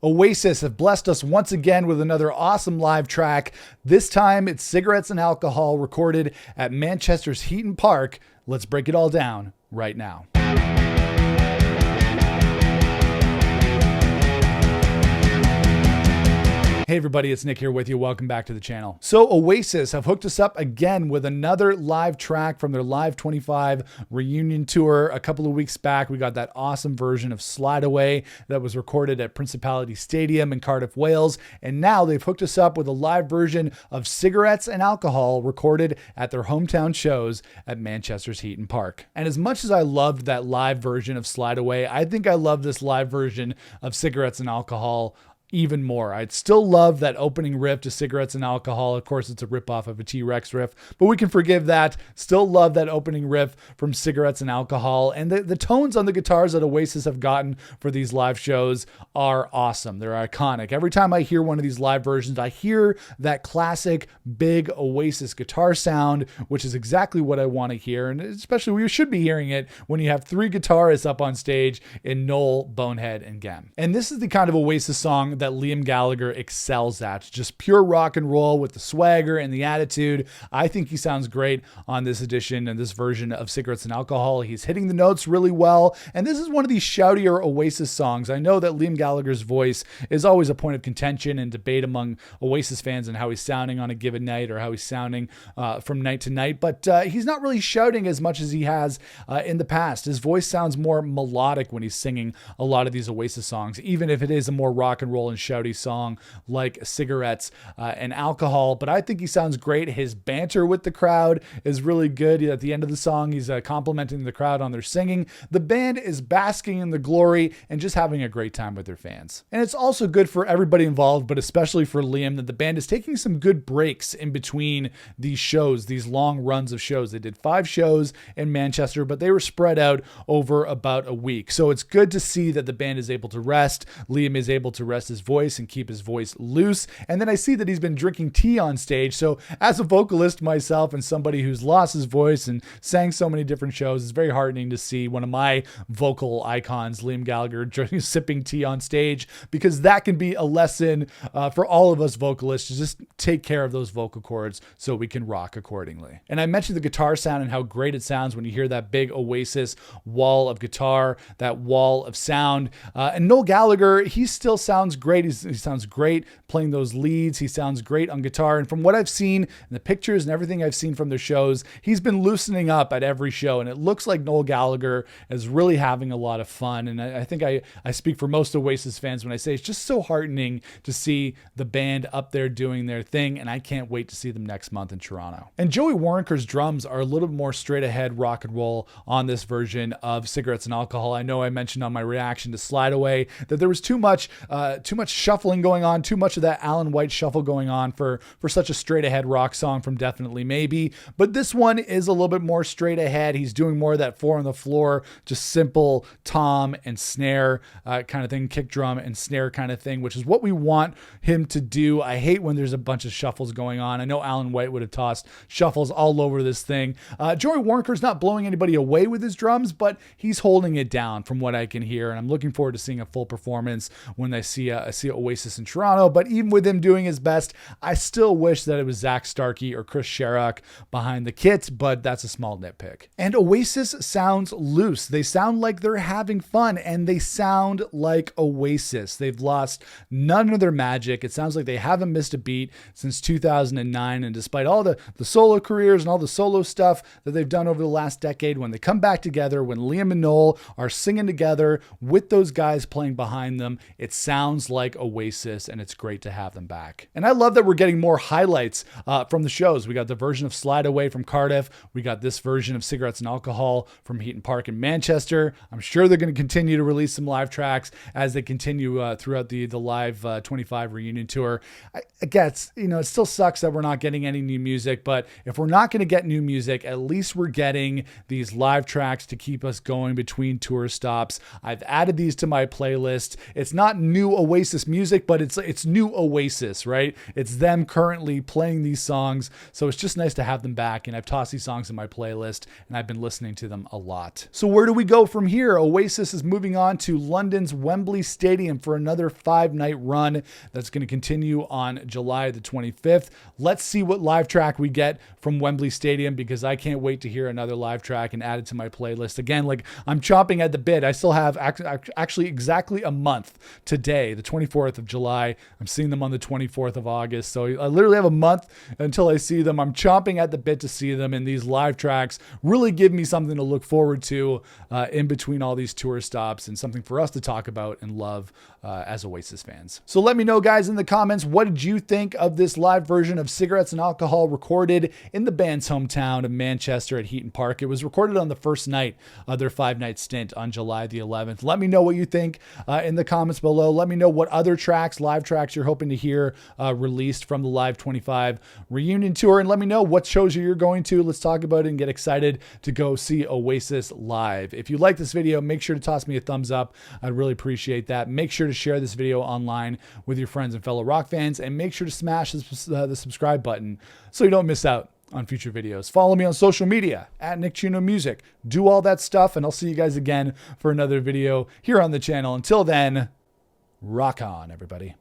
Oasis have blessed us once again with another awesome live track. This time it's Cigarettes and Alcohol, recorded at Manchester's Heaton Park. Let's break it all down right now. Hey everybody, it's Nick here with you. Welcome back to the channel. So Oasis have hooked us up again with another live track from their Live 25 reunion tour. A couple of weeks back, we got that awesome version of Slide Away that was recorded at Principality Stadium in Cardiff, Wales. And now they've hooked us up with a live version of Cigarettes and Alcohol recorded at their hometown shows at Manchester's Heaton Park. And as much as I loved that live version of Slide Away, I think I love this live version of Cigarettes and Alcohol even more. I'd still love that opening riff to Cigarettes and Alcohol. Of course, it's a ripoff of a T-Rex riff, but we can forgive that. Still love that opening riff from Cigarettes and Alcohol. And the tones on the guitars that Oasis have gotten for these live shows are awesome. They're iconic. Every time I hear one of these live versions, I hear that classic big Oasis guitar sound, which is exactly what I want to hear. And especially we should be hearing it when you have three guitarists up on stage in Noel, Bonehead, and Gem. And this is the kind of Oasis song that Liam Gallagher excels at. Just pure rock and roll with the swagger and the attitude. I think he sounds great on this edition and this version of Cigarettes and Alcohol. He's hitting the notes really well. And this is one of these shoutier Oasis songs. I know that Liam Gallagher's voice is always a point of contention and debate among Oasis fans and how he's sounding on a given night or how he's sounding from night to night. But he's not really shouting as much as he has in the past. His voice sounds more melodic when he's singing a lot of these Oasis songs, even if it is a more rock and roll and shouty song like Cigarettes and Alcohol. But I think he sounds great. His banter with the crowd is really good. At the end of the song, he's complimenting the crowd on their singing. The band is basking in the glory and just having a great time with their fans. And it's also good for everybody involved, but especially for Liam, that the band is taking some good breaks in between these shows, these long runs of shows. They did 5 shows in Manchester, but they were spread out over about a week. So it's good to see that the band is able to rest. Liam is able to rest his voice and keep his voice loose. And then I see that he's been drinking tea on stage. So as a vocalist myself and somebody who's lost his voice and sang so many different shows, it's very heartening to see one of my vocal icons, Liam Gallagher, sipping tea on stage, because that can be a lesson for all of us vocalists to just take care of those vocal cords so we can rock accordingly. And I mentioned the guitar sound and how great it sounds when you hear that big Oasis wall of guitar, that wall of sound. And Noel Gallagher, he still sounds great. He sounds great playing those leads. He sounds great on guitar. And from what I've seen in the pictures and everything I've seen from their shows, he's been loosening up at every show. And it looks like Noel Gallagher is really having a lot of fun. And I think I speak for most Oasis fans when I say it's just so heartening to see the band up there doing their thing. And I can't wait to see them next month in Toronto. And Joey Waronker's drums are a little more straight ahead rock and roll on this version of Cigarettes and Alcohol. I know I mentioned on my reaction to Slide Away that there was too much shuffling going on, too much of that Alan White shuffle going on for such a straight ahead rock song from Definitely Maybe. But this one is a little bit more straight ahead. He's doing more of that 4 on the floor, just simple tom and snare kind of thing, kick drum and snare kind of thing, which is what we want him to do. I hate when there's a bunch of shuffles going on. I know Alan White would have tossed shuffles all over this thing. Joey Waronker's not blowing anybody away with his drums, but he's holding it down from what I can hear. And I'm looking forward to seeing a full performance when I see Oasis in Toronto. But even with him doing his best, I still wish that it was Zach Starkey or Chris Sherrock behind the kit, but that's a small nitpick. And Oasis sounds loose. They sound like they're having fun, and they sound like Oasis. They've lost none of their magic. It sounds like they haven't missed a beat since 2009. And despite all the solo careers and all the solo stuff that they've done over the last decade, when they come back together, when Liam and Noel are singing together with those guys playing behind them, it sounds like Oasis, and it's great to have them back. And I love that we're getting more highlights from the shows. We got the version of Slide Away from Cardiff. We got this version of Cigarettes and Alcohol from Heaton Park in Manchester. I'm sure they're going to continue to release some live tracks as they continue throughout the Live 25 reunion tour. I guess, it still sucks that we're not getting any new music, but if we're not going to get new music, at least we're getting these live tracks to keep us going between tour stops. I've added these to my playlist. It's not new Oasis Oasis music, but it's new Oasis, right? It's them currently playing these songs. So it's just nice to have them back. And I've tossed these songs in my playlist and I've been listening to them a lot. So where do we go from here? Oasis is moving on to London's Wembley Stadium for another 5-night run that's going to continue on July the 25th. Let's see what live track we get from Wembley Stadium, because I can't wait to hear another live track and add it to my playlist. Again, like, I'm chomping at the bit. I still have actually exactly a month today, the 24th of July. I'm seeing them on the 24th of August. So I literally have a month until I see them. I'm chomping at the bit to see them, and these live tracks really give me something to look forward to in between all these tour stops, and something for us to talk about and love as Oasis fans. So let me know, guys, in the comments, what did you think of this live version of Cigarettes and Alcohol, recorded in the band's hometown of Manchester at Heaton Park. It was recorded on the first night of their 5-night stint on July the 11th. Let me know what you think in the comments below. Let me know what other tracks, live tracks, you're hoping to hear released from the Live 25 reunion tour, and let me know what shows you're going to. Let's talk about it and get excited to go see Oasis live. If you like this video, make sure to toss me a thumbs up. I'd really appreciate that. Make sure to share this video online with your friends and fellow rock fans, and make sure to smash the subscribe button so you don't miss out on future videos. Follow me on social media at Nick Chuno Music. Do all that stuff, and I'll see you guys again for another video here on the channel. Until then, rock on, everybody.